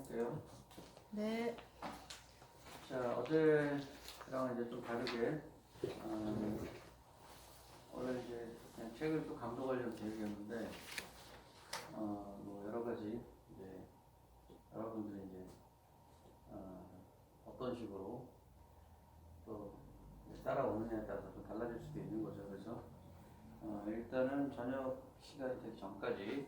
시작할게요. 네. 자, 어제랑 이제 좀 다르게, 원래 이제 그냥 책을 또 감독하려는 계획이었는데, 뭐 여러 가지 이제 여러분들이 이제 어떤 식으로 또 따라오느냐에 따라서 좀 달라질 수도 있는 거죠. 그래서 일단은 저녁 시간이 되기 전까지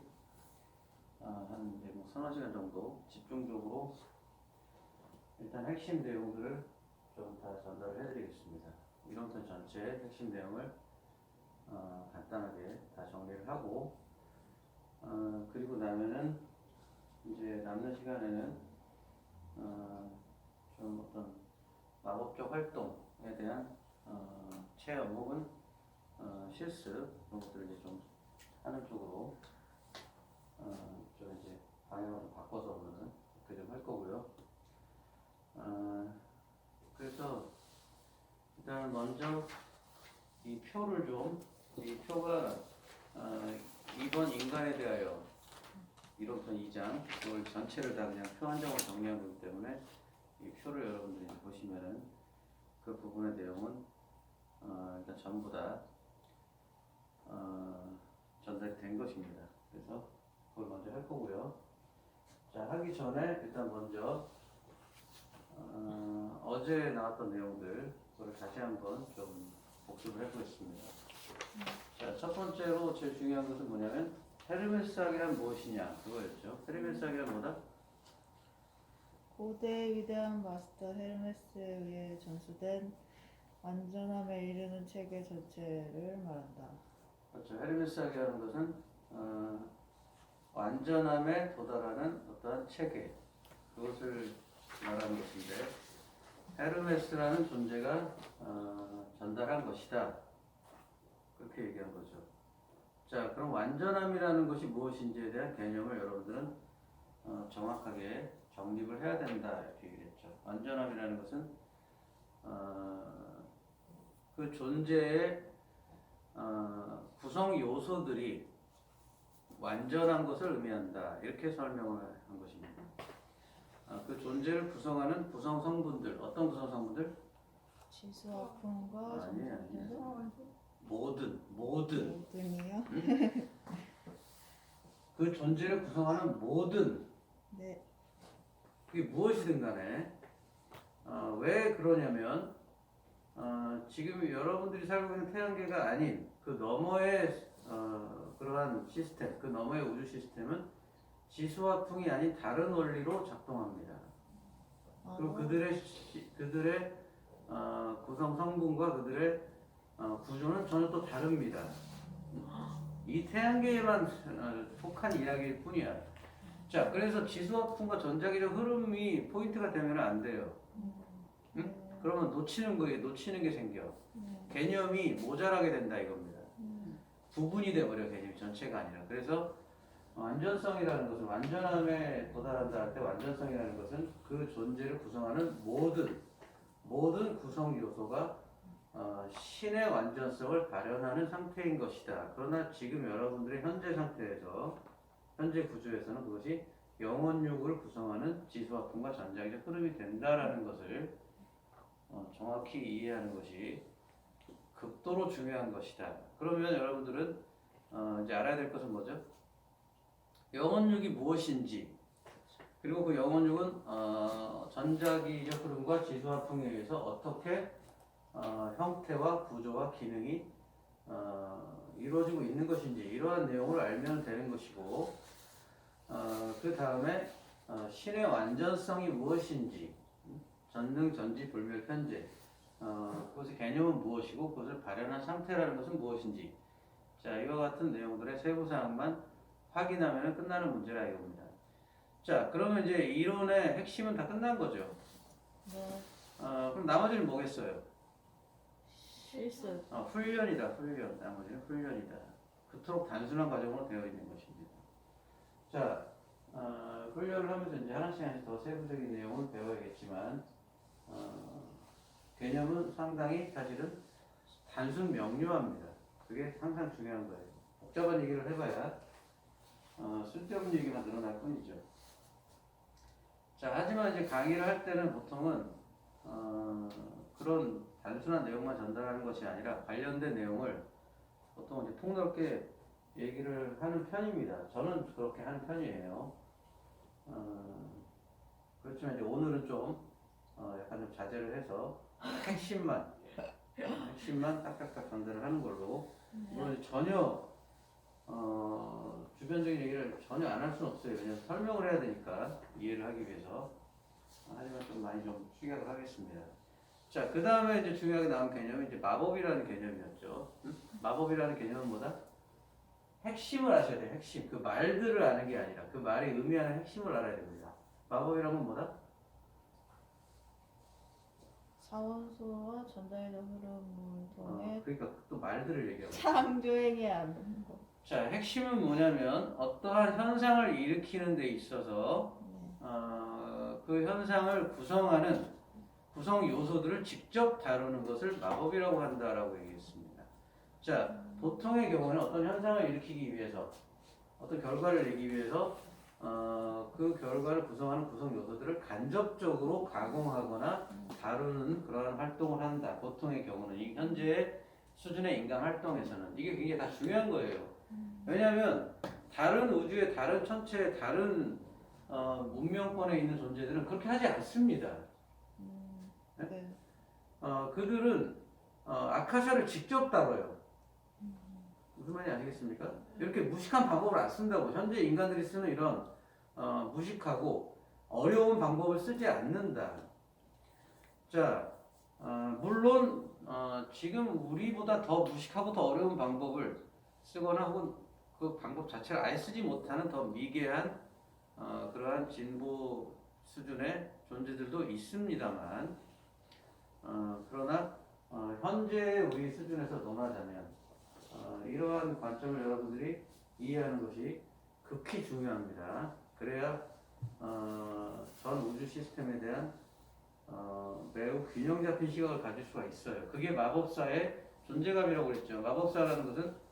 한 이제 뭐 서너 시간 정도 집중적으로 일단 핵심 내용들을 좀 다 전달을 해드리겠습니다. 이론편 전체 핵심 내용을 간단하게 다 정리를 하고 그리고 나면은 이제 남는 시간에는 좀 어떤 마법적 활동에 대한 체험 혹은 실습 그런 것들을 이제 좀 하는 쪽으로 좀 이제 방향을 좀 바꿔서 오늘은 그렇게 좀 할 거고요. 그래서 일단 먼저 이 표를 이 표가 이번 인간에 대하여 이론편 2장 그걸 전체를 다 그냥 표 한 장으로 정리한 거기 때문에 이 표를 여러분들이 보시면은 그 부분의 내용은 일단 전부 다 전달이 된 것입니다. 그래서 그걸 먼저 할 거고요. 자, 하기 전에 일단 먼저 어제 나왔던 내용들 그걸 다시 한번 좀 복습을 해보겠습니다. 자, 첫 번째로 제일 중요한 것은 뭐냐면 헤르메스학이란 무엇이냐 그거였죠. 헤르메스학이란 뭐다? 고대 위대한 마스터 헤르메스에 의해 전수된 완전함에 이르는 체계 전체를 말한다. 그렇죠. 헤르메스학이라는 것은 완전함에 도달하는 어떠한 체계 그것을 말하는 것인데 헤르메스라는 존재가 전달한 것이다. 그렇게 얘기한 거죠. 자, 그럼 완전함이라는 것이 무엇인지에 대한 개념을 여러분들은 정확하게 정립을 해야 된다 이렇게 얘기를 했죠. 완전함이라는 것은 그 존재의 구성 요소들이 완전한 것을 의미한다 이렇게 설명을 한 것입니다. 그 존재를 구성하는 구성 성분들 어떤 구성 성분들? 지수화풍과 아니 모든이요. 그 존재를 구성하는 모든 네. 그게 무엇이든 간에 왜 그러냐면 지금 여러분들이 살고 있는 태양계가 아닌 그 너머의 그러한 시스템, 그 너머의 우주 시스템은 지수화풍이 아닌 다른 원리로 작동합니다. 그리고 그들의 구성 성분과 그들의 구조는 전혀 또 다릅니다. 이 태양계에만 속한 이야기일 뿐이야. 자, 그래서 지수화풍과 전자기적 흐름이 포인트가 되면 안 돼요. 응? 그러면 놓치는 게 생겨. 개념이 모자라게 된다 이겁니다. 부분이 돼버려 개념이 전체가 아니라. 그래서 완전성이라는 것은 완전함에 도달한다 할 때 완전성이라는 것은 그 존재를 구성하는 모든 구성 요소가 신의 완전성을 발현하는 상태인 것이다. 그러나 지금 여러분들의 현재 상태에서 현재 구조에서는 그것이 영혼육을 구성하는 지수화풍과 전자기적 흐름이 된다라는 것을 정확히 이해하는 것이 극도로 중요한 것이다. 그러면 여러분들은 이제 알아야 될 것은 뭐죠? 영혼육이 무엇인지 그리고 그 영혼육은 전자기적 흐름과 지수화풍에 의해서 어떻게 형태와 구조와 기능이 이루어지고 있는 것인지 이러한 내용을 알면 되는 것이고 그 다음에 신의 완전성이 무엇인지 전능, 전지, 불멸, 현재 그것의 개념은 무엇이고 그것을 발현한 상태라는 것은 무엇인지 자 이와 같은 내용들의 세부사항만 확인하면 끝나는 문제라 이겁니다. 자 그러면 이제 이론의 핵심은 다 끝난 거죠. 네. 그럼 나머지는 뭐겠어요? 실습. 훈련이다. 훈련. 나머지는 훈련이다. 그토록 단순한 과정으로 되어 있는 것입니다. 자, 훈련을 하면서 이제 하나씩 더 세부적인 내용을 배워야겠지만 개념은 상당히 사실은 단순 명료합니다. 그게 항상 중요한 거예요. 복잡한 얘기를 해봐야 쓸데없는 얘기만 늘어날 뿐이죠. 자, 하지만 이제 강의를 할 때는 보통은 그런 단순한 내용만 전달하는 것이 아니라 관련된 내용을 보통 이제 폭넓게 얘기를 하는 편입니다. 저는 그렇게 하는 편이에요. 그렇지만 이제 오늘은 좀 약간 좀 자제를 해서 핵심만 딱딱딱 전달을 하는 걸로. 물론 전혀 주변적인 얘기를 전혀 안 할 수는 없어요. 왜냐면 설명을 해야 되니까 이해를 하기 위해서. 하지만 좀 많이 좀 축약을 하겠습니다. 자, 그 다음에 이제 중요하게 나온 개념이 이제 마법이라는 개념이었죠. 마법이라는 개념은 뭐다? 핵심을 아셔야 돼요. 핵심. 그 말들을 아는 게 아니라 그 말이 의미하는 핵심을 알아야 됩니다. 마법이란 건 뭐다? 사원소와 전자의 흐름을 통해 그러니까 또 말들을 얘기하고. 창조에게 아는 것. 자, 핵심은 뭐냐면 어떠한 현상을 일으키는 데 있어서 그 현상을 구성하는 구성 요소들을 직접 다루는 것을 마법이라고 한다라고 얘기했습니다. 자, 보통의 경우는 어떤 현상을 일으키기 위해서 어떤 결과를 내기 위해서 그 결과를 구성하는 구성 요소들을 간접적으로 가공하거나 다루는 그러한 활동을 한다. 보통의 경우는 이 현재 수준의 인간 활동에서는 이게 굉장히 다 중요한 거예요. 왜냐하면 다른 우주의 다른 천체의 다른 문명권에 있는 존재들은 그렇게 하지 않습니다. 네. 그들은 아카샤를 직접 다뤄요. 무슨 말인지 아시겠습니까? 이렇게 무식한 방법을 안 쓴다고. 현재 인간들이 쓰는 이런 무식하고 어려운 방법을 쓰지 않는다. 자, 물론 지금 우리보다 더 무식하고 더 어려운 방법을 쓰거나 혹은 그 방법 자체를 아예 쓰지 못하는 더 미개한 그러한 진보 수준의 존재들도 있습니다만 그러나 현재 우리 수준에서 논하자면 이러한 관점을 여러분들이 이해하는 것이 극히 중요합니다. 그래야 전 우주 시스템에 대한 매우 균형 잡힌 시각을 가질 수가 있어요. 그게 마법사의 존재감이라고 그랬죠. 마법사라는 것은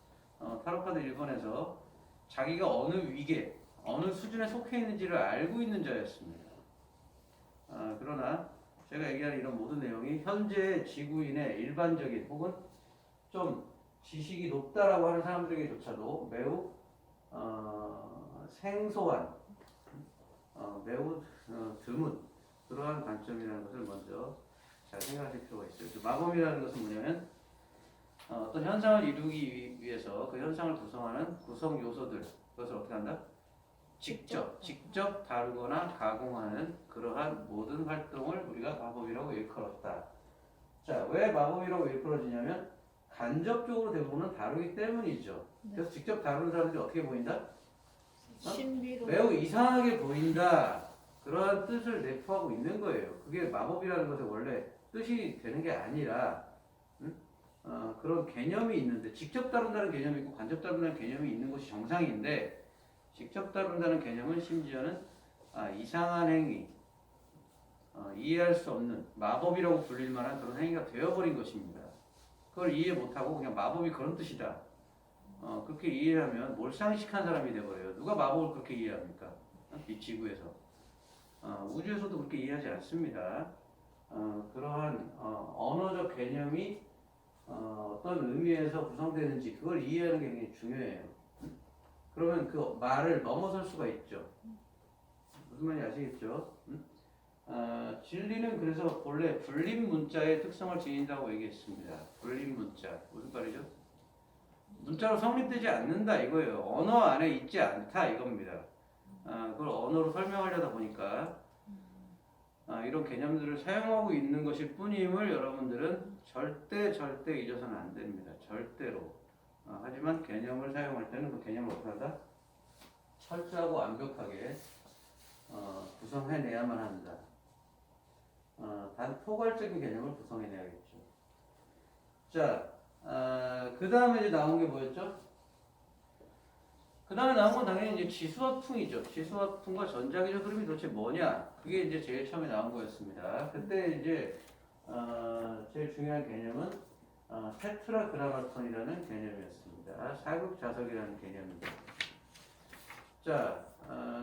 타로카드 1번에서 자기가 어느 위계, 어느 수준에 속해 있는지를 알고 있는 자였습니다. 그러나 제가 얘기하는 이런 모든 내용이 현재 지구인의 일반적인 혹은 좀 지식이 높다라고 하는 사람들에게조차도 매우 생소한, 매우 드문 그러한 관점이라는 것을 먼저 잘 생각하실 필요가 있어요. 그 마법이라는 것은 뭐냐면 어떤 현상을 이루기 위해서 그 현상을 구성하는 구성 요소들, 그것을 어떻게 한다? 직접 다루거나 가공하는 그러한 모든 활동을 우리가 마법이라고 일컬었다. 자, 왜 마법이라고 일컬어지냐면 간접적으로 대부분은 다루기 때문이죠. 그래서 직접 다루는 사람들이 어떻게 보인다? 신비로 매우 이상하게 보인다. 그러한 뜻을 내포하고 있는 거예요. 그게 마법이라는 것의 원래 뜻이 되는 게 아니라 그런 개념이 있는데 직접 다룬다는 개념이 있고 간접 다룬다는 개념이 있는 것이 정상인데 직접 다룬다는 개념은 심지어는 이상한 행위, 이해할 수 없는 마법이라고 불릴 만한 그런 행위가 되어버린 것입니다. 그걸 이해 못하고 그냥 마법이 그런 뜻이다. 그렇게 이해하면 몰상식한 사람이 되어버려요. 누가 마법을 그렇게 이해합니까? 이 지구에서. 우주에서도 그렇게 이해하지 않습니다. 그러한 언어적 개념이 어떤 의미에서 구성되는지 그걸 이해하는 게 굉장히 중요해요. 그러면 그 말을 넘어설 수가 있죠. 무슨 말인지 아시겠죠? 진리는 그래서 본래 불림 문자의 특성을 지닌다고 얘기했습니다. 불림 문자 무슨 말이죠? 문자로 성립되지 않는다 이거예요. 언어 안에 있지 않다 이겁니다. 그걸 언어로 설명하려다 보니까 이런 개념들을 사용하고 있는 것일 뿐임을 여러분들은 절대 잊어서는 안 됩니다. 절대로. 하지만 개념을 사용할 때는 그 개념을 어떻게 한다? 철저하고 완벽하게 구성해내야만 한다. 단 포괄적인 개념을 구성해내야겠죠. 자, 그 다음에 이제 나온 게 뭐였죠? 그 다음에 나온 건 당연히 이제 지수화풍이죠. 지수화풍과 전자기적 흐름이 도대체 뭐냐? 그게 이제 제일 처음에 나온 거였습니다. 그때 이제 제일 중요한 개념은 테트라그라마톤이라는 개념이었습니다. 사극자석이라는 개념입니다. 자,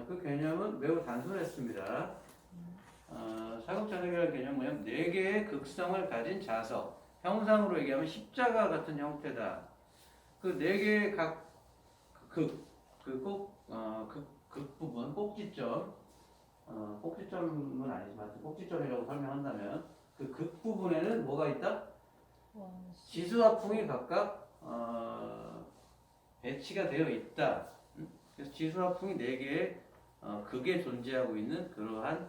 그 개념은 매우 단순했습니다. 사극자석이라는 개념은 뭐냐면 네 개의 극성을 가진 자석, 형상으로 얘기하면 십자가 같은 형태다. 그 네 개의 극 부분, 꼭지점, 꼭지점은 아니지만 꼭지점이라고 설명한다면 그 극 부분에는 뭐가 있다? 지수와 풍이 각각 배치가 되어 있다. 그래서 지수와 풍이 네 개의 극에 존재하고 있는 그러한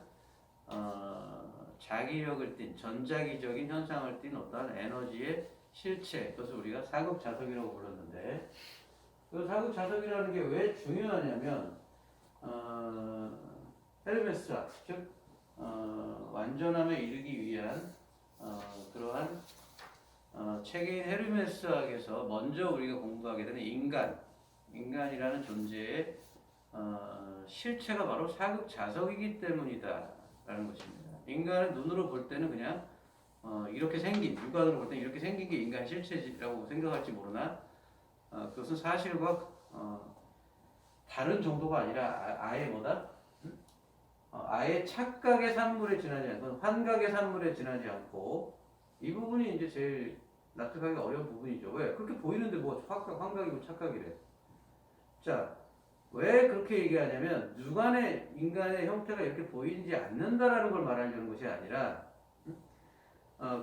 자기력을 띤 전자기적인 현상을 띤 어떠한 에너지의 실체, 그것을 우리가 사극자석이라고 불렀는데, 그 사극자석이라는 게 왜 중요하냐면 헤르메스학, 즉 완전함에 이르기 위한 그러한 체계인 헤르메스학에서 먼저 우리가 공부하게 되는 인간이라는 존재의 실체가 바로 사극자석이기 때문이다라는 것입니다. 인간은 눈으로 볼 때는 그냥 이렇게 생긴, 육안으로 볼 때는 이렇게 생긴 게 인간의 실체라고 생각할지 모르나 그것은 사실과 다른 정도가 아니라 아예 뭐다? 아예 착각의 산물에 지나지 않고 환각의 산물에 지나지 않고 이 부분이 이제 제일 납득하기 어려운 부분이죠. 왜? 그렇게 보이는데 뭐 환각이고 착각이래. 자, 왜 그렇게 얘기하냐면 육안의 인간의 형태가 이렇게 보이지 않는다라는 걸 말하려는 것이 아니라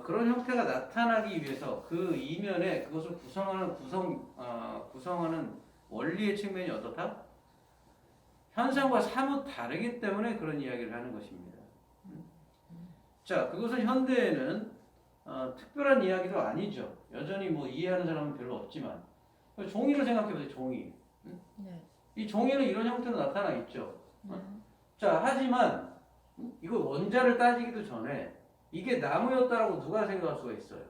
그런 형태가 나타나기 위해서 그 이면에 그것을 구성하는 원리의 측면이 어떻다? 현상과 사뭇 다르기 때문에 그런 이야기를 하는 것입니다. 자, 그것은 현대에는 특별한 이야기도 아니죠. 여전히 뭐 이해하는 사람은 별로 없지만 종이를 생각해보세요. 종이. 네. 이 종이는 이런 형태로 나타나 있죠. 자, 하지만 이거 원자를 따지기도 전에 이게 나무였다라고 누가 생각할 수가 있어요?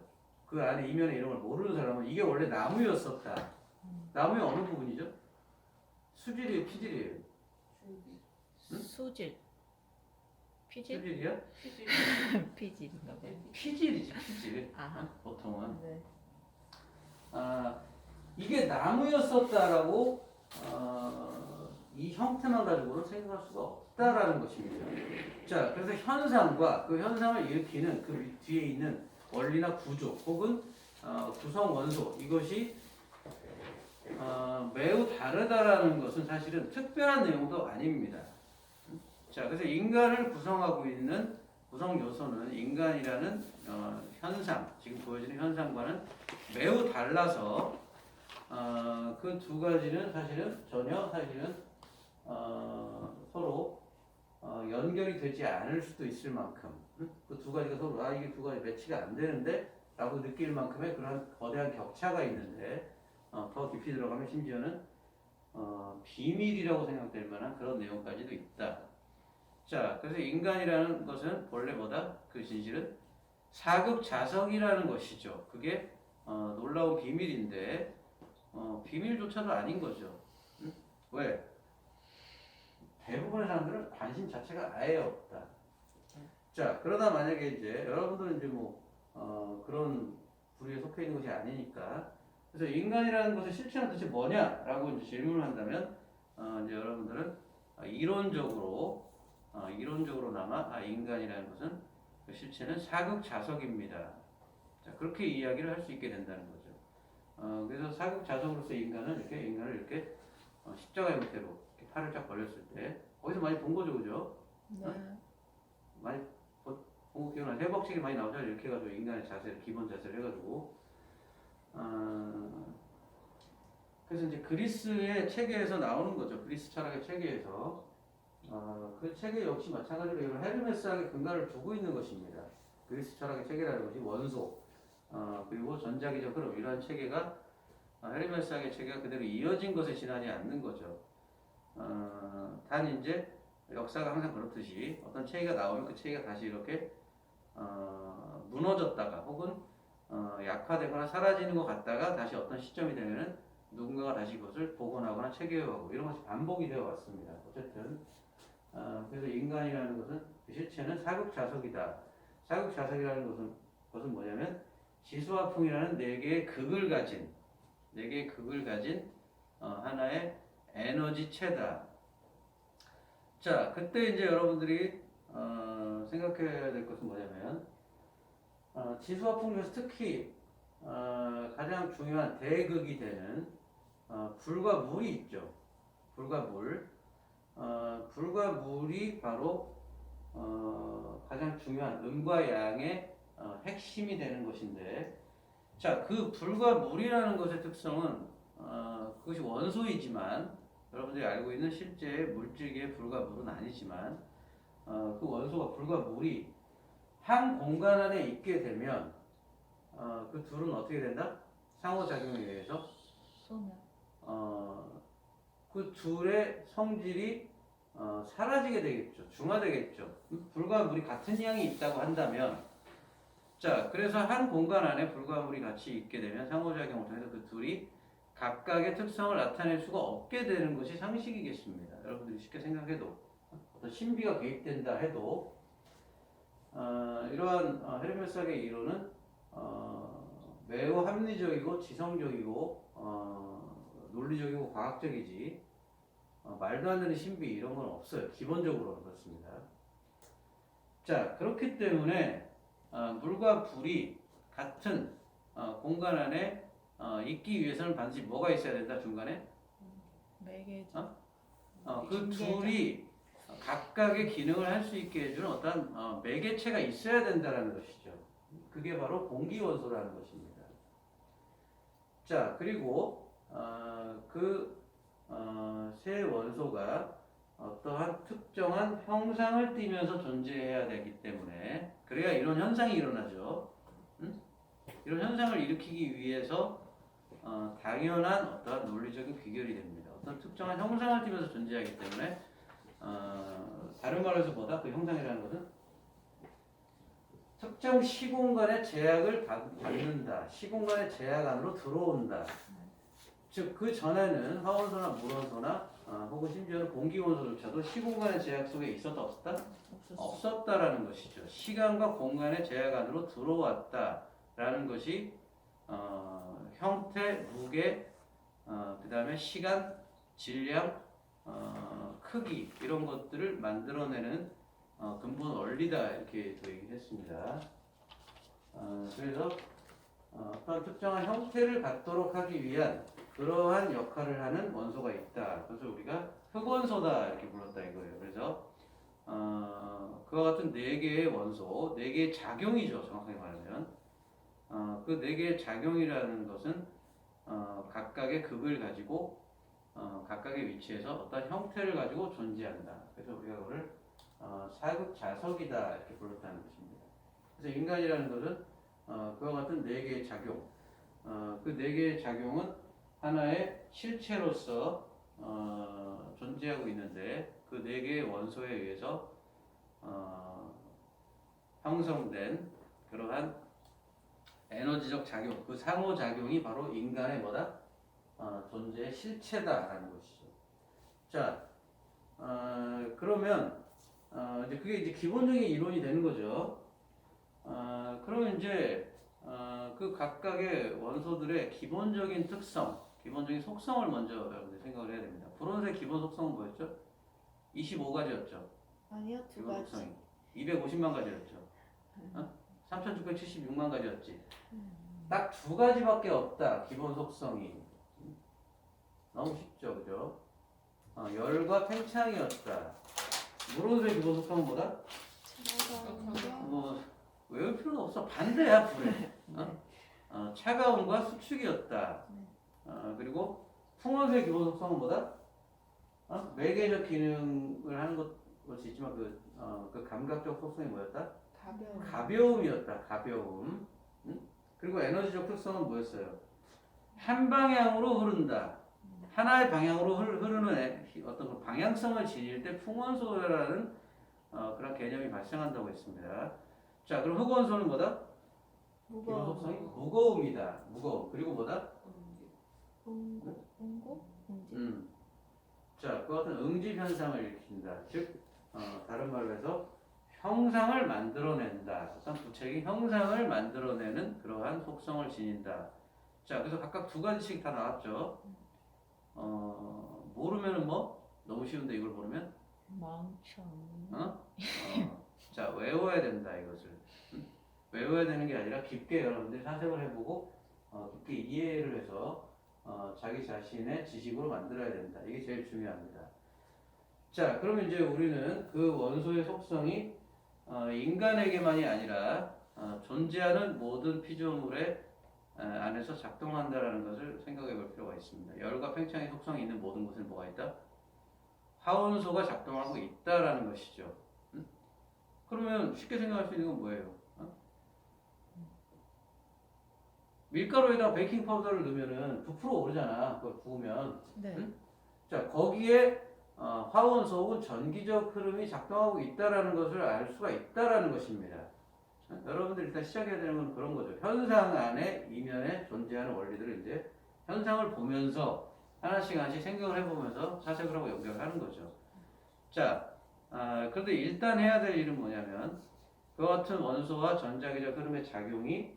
그 안에 이면에 이런 걸 모르는 사람은 이게 원래 나무였었다. 나무의 어느 부분이죠? 수질이에요, 피질이에요? 수질. 피질? 수질이야? 피질인가 봐요. 피질이지, 피질. 아하. 보통은. 네. 이게 나무였었다라고 이 형태만 가지고는 생각할 수가 없다라는 것입니다. 자, 그래서 현상과 그 현상을 일으키는 그 뒤에 있는 원리나 구조 혹은 구성 원소 이것이 매우 다르다라는 것은 사실은 특별한 내용도 아닙니다. 자, 그래서 인간을 구성하고 있는 구성 요소는 인간이라는 현상, 지금 보여지는 현상과는 매우 달라서 그 두 가지는 사실은 전혀 서로 연결이 되지 않을 수도 있을 만큼 그 두 가지가 서로 이게 두 가지 매치가 안 되는데 라고 느낄 만큼의 그런 거대한 격차가 있는데 더 깊이 들어가면 심지어는 비밀이라고 생각될 만한 그런 내용까지도 있다. 자, 그래서 인간이라는 것은 본래 뭐다? 그 진실은 사극자석이라는 것이죠. 그게 놀라운 비밀인데 비밀조차도 아닌 거죠. 응? 왜? 대부분의 사람들은 관심 자체가 아예 없다. 자, 그러다 만약에 이제 여러분들은 이제 뭐 그런 부류에 속해 있는 것이 아니니까 그래서 인간이라는 것의 실체는 도대체 뭐냐라고 이제 질문을 한다면 이제 여러분들은 이론적으로나마 인간이라는 것은 그 실체는 사극자석입니다. 자, 그렇게 이야기를 할 수 있게 된다는 거죠. 그래서 사극자석으로서 인간을 이렇게 십자가 형태로 이렇게 팔을 쫙 벌렸을 때 거기서 많이 본 거죠, 그죠? 네. 많이 본 거 기억나? 해법책이 많이 나오잖아요. 이렇게 해가지고 인간의 자세를 기본 자세를 해가지고 그래서 이제 그리스의 체계에서 나오는 거죠. 그리스 철학의 체계에서 그 체계 역시 마찬가지로 이런 헤르메스학의 근간을 두고 있는 것입니다. 그리스 철학의 체계라는 것이 원소 그리고 전자기적 흐름 이러한 체계가 헤르메스학의 체계가 그대로 이어진 것에 지나지 않는 거죠. 단 이제 역사가 항상 그렇듯이 어떤 체계가 나오면 그 체계가 다시 이렇게 무너졌다가 혹은 약화되거나 사라지는 것 같다가 다시 어떤 시점이 되면은 누군가가 다시 그것을 복원하거나 체계화하고 이런 것이 반복이 되어 왔습니다. 어쨌든 그래서 인간이라는 것은 그 실체는 사극자석이다. 사극자석이라는 것은 뭐냐면 지수와 풍이라는 네 개의 극을 가진 하나의 에너지체다. 자, 그때 이제 여러분들이 생각해야 될 것은 뭐냐면 지수와 풍조에서 특히 가장 중요한 대극이 되는 불과 물이 있죠. 불과 물. 불과 물이 바로 가장 중요한 음과 양의 핵심이 되는 것인데, 자, 그 불과 물이라는 것의 특성은 그것이 원소이지만 여러분들이 알고 있는 실제 물질계의 불과 물은 아니지만 그 원소가 불과 물이 한 공간 안에 있게 되면 그 둘은 어떻게 된다? 상호작용에 의해서 소멸. 그 둘의 성질이 사라지게 되겠죠. 중화되겠죠. 불과 물이 같은 양이 있다고 한다면, 자, 그래서 한 공간 안에 불과 물이 같이 있게 되면 상호작용을 통해서 그 둘이 각각의 특성을 나타낼 수가 없게 되는 것이 상식이겠습니다. 여러분들이 쉽게 생각해도 어떤 신비가 개입된다 해도 이러한 헤르메스학의 이론은 매우 합리적이고 지성적이고 논리적이고 과학적이지 말도 안 되는 신비 이런 건 없어요. 기본적으로는 그렇습니다. 자, 그렇기 때문에 물과 불이 같은 공간 안에 있기 위해서는 반드시 뭐가 있어야 된다, 중간에? 매개죠. 그 둘이 각각의 기능을 할 수 있게 해주는 어떤 매개체가 있어야 된다는 것이죠. 그게 바로 공기원소라는 것입니다. 자, 그리고 세 원소가 어떠한 특정한 형상을 띠면서 존재해야 되기 때문에 그래야 이런 현상이 일어나죠. 응? 이런 현상을 일으키기 위해서 당연한 어떠한 논리적인 귀결이 됩니다. 어떤 특정한 형상을 띠면서 존재하기 때문에 다른 말로 해서 뭐다? 그 형상이라는 것은 특정 시공간의 제약을 받는다. 시공간의 제약 안으로 들어온다. 즉 그 전에는 화원소나 물원소나 혹은 심지어는 공기원소조차도 시공간의 제약 속에 있었다 없었다? 없었다라는 것이죠. 시간과 공간의 제약 안으로 들어왔다라는 것이 형태, 무게, 그 다음에 시간, 질량, 크기 이런 것들을 만들어내는 근본 원리다 이렇게 또 얘기를 했습니다. 그래서 어떤 특정한 형태를 갖도록 하기 위한 그러한 역할을 하는 원소가 있다. 그래서 우리가 흑원소다 이렇게 불렀다 이거예요. 그래서 그와 같은 네 개의 원소, 네 개의 작용이죠. 정확하게 말하면 그 네 개의 작용이라는 것은 각각의 극을 가지고 각각의 위치에서 어떤 형태를 가지고 존재한다. 그래서 우리가 그걸 사극자석이다 이렇게 불렀다는 것입니다. 그래서 인간이라는 것은 그와 같은 네 개의 작용, 그 네 개의 작용은 하나의 실체로서 존재하고 있는데 그 네 개의 원소에 의해서 형성된 그러한 에너지적 작용, 그 상호작용이 바로 인간의 뭐다? 존재의 실체다라는 것이죠. 자, 그러면 이제 그게 이제 기본적인 이론이 되는 거죠. 그러면 이제 그 각각의 원소들의 기본적인 특성, 기본적인 속성을 먼저 여러분들 생각을 해야 됩니다. 불원소의 기본 속성은 뭐였죠? 25가지였죠. 아니요, 두 기본 가지. 속성이 250만 가지였죠. 3,676만 가지였지. 딱 두 가지밖에 없다. 기본 속성이. 너무 쉽죠, 그죠? 열과 팽창이었다. 물원소의 기본 속성은 뭐다? 뭐 외울 필요는 없어. 반대야, 불에. 차가움과 수축이었다. 그리고 풍원소의 기본 속성은 뭐다? 매개적 기능을 하는 것이 있지만 그 감각적 속성이 뭐였다? 가벼움이었다. 가벼움. 그리고 에너지적 특성은 뭐였어요? 한 방향으로 흐른다. 하나의 방향으로 흐르는 어떤 그 방향성을 지닐 때 풍원소라는 그런 개념이 발생한다고 했습니다. 자, 그럼 흑원소는 뭐다? 기본 속성이 무거움이다. 무거움. 그리고 뭐다? 응고? 자, 그와 같은 응집 현상을 일으킨다. 즉, 다른 말로 해서 형상을 만들어낸다. 어떤 구체적인 형상을 만들어내는 그러한 속성을 지닌다. 자, 그래서 각각 두 가지씩 다 나왔죠. 모르면은 뭐? 너무 쉬운데 이걸 모르면? 망청. 자, 외워야 된다 이것을. 외워야 되는 게 아니라 깊게 여러분들이 사색을 해보고 깊게 이해를 해서 자기 자신의 지식으로 만들어야 된다. 이게 제일 중요합니다. 자, 그러면 이제 우리는 그 원소의 속성이 인간에게만이 아니라 존재하는 모든 피조물의 안에서 작동한다라는 것을 생각해 볼 필요가 있습니다. 열과 팽창의 속성이 있는 모든 것에 뭐가 있다? 하원소가 작동하고 있다라는 것이죠. 그러면 쉽게 생각할 수 있는 건 뭐예요? 밀가루에다 베이킹 파우더를 넣으면은 부풀어 오르잖아. 그걸 부으면. 네. 자, 거기에 화원소 혹은 전기적 흐름이 작동하고 있다라는 것을 알 수가 있다라는 것입니다. 여러분들 일단 시작해야 되는 건 그런 거죠. 현상 안에 이면에 존재하는 원리들을 이제 현상을 보면서 하나씩 생각을 해보면서 사색을 하고 연결하는 거죠. 자, 그런데 일단 해야 될 일은 뭐냐면 그와 같은 원소와 전자기적 흐름의 작용이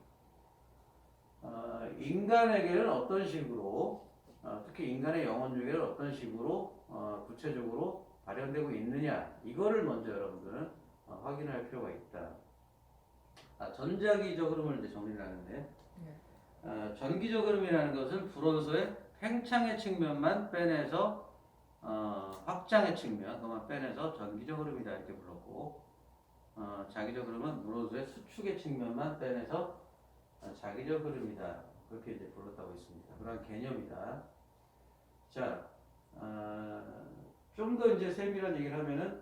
인간에게는 어떤 식으로 특히 인간의 영혼력에는 어떤 식으로 구체적으로 발현되고 있느냐 이거를 먼저 여러분들은 확인할 필요가 있다. 전자기적 흐름을 이제 정리를 하는데 전기적 흐름이라는 것은 불원소의 팽창의 측면만 빼내서 확장의 측면 그것만 빼내서 전기적 흐름이다 이렇게 불렀고 자기적 흐름은 물원소의 수축의 측면만 빼내서 자기적 흐름이다 그렇게 이제 불렀다고 있습니다. 그런 개념이다. 자, 좀 더 이제 세밀한 얘기를 하면은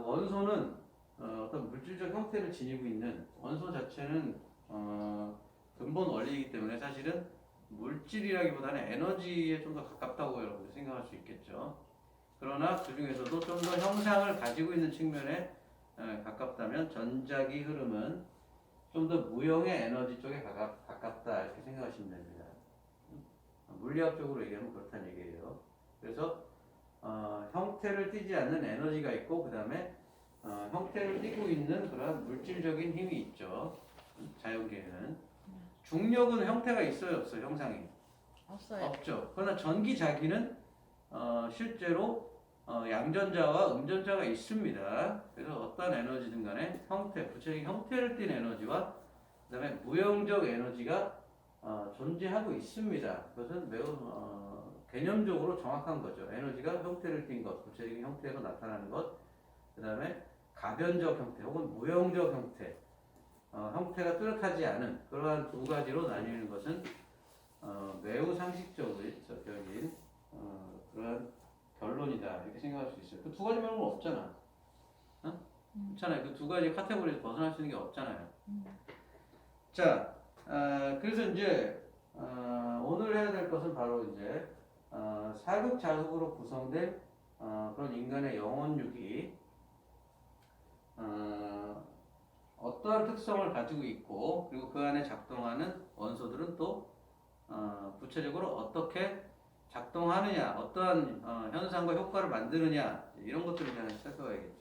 원소는 어떤 물질적 형태를 지니고 있는 원소 자체는 근본 원리이기 때문에 사실은 물질이라기보다는 에너지에 좀 더 가깝다고 여러분들 생각할 수 있겠죠. 그러나 그 중에서도 좀 더 형상을 가지고 있는 측면에 가깝다면 전자기 흐름은 좀 더 무형의 에너지 쪽에 가깝다 이렇게 생각하시면 됩니다. 물리학적으로 얘기하면 그렇다는 얘기예요. 그래서 형태를 띠지 않는 에너지가 있고 그 다음에 형태를 띠고 있는 그런 물질적인 힘이 있죠. 자연계에는 중력은 형태가 있어요, 없어요? 형상이 없어요. 없죠. 그러나 전기자기는 실제로 양전자와 음전자가 있습니다. 그래서 어떤 에너지든 간에 형태, 구체적인 형태를 띤 에너지와 그 다음에 무형적 에너지가 존재하고 있습니다. 그것은 매우 개념적으로 정확한 거죠. 에너지가 형태를 띈 것, 구체적인 형태로 나타나는 것, 그 다음에 가변적 형태 혹은 무형적 형태, 형태가 뚜렷하지 않은 그러한 두 가지로 나뉘는 것은 매우 상식적인 그러한 결론이다 이렇게 생각할 수 있어요. 그 두 가지 말고는 없잖아. 그렇잖아요. 그 두 가지 카테고리에서 벗어날 수 있는 게 없잖아요. 자, 그래서 이제 오늘 해야 될 것은 바로 이제 사극자극으로 구성된 그런 인간의 영혼육이 어떠한 특성을 가지고 있고 그리고 그 안에 작동하는 원소들은 또 구체적으로 어떻게 작동하느냐, 어떠한 현상과 효과를 만드느냐 이런 것들을 그냥 살펴봐야겠죠.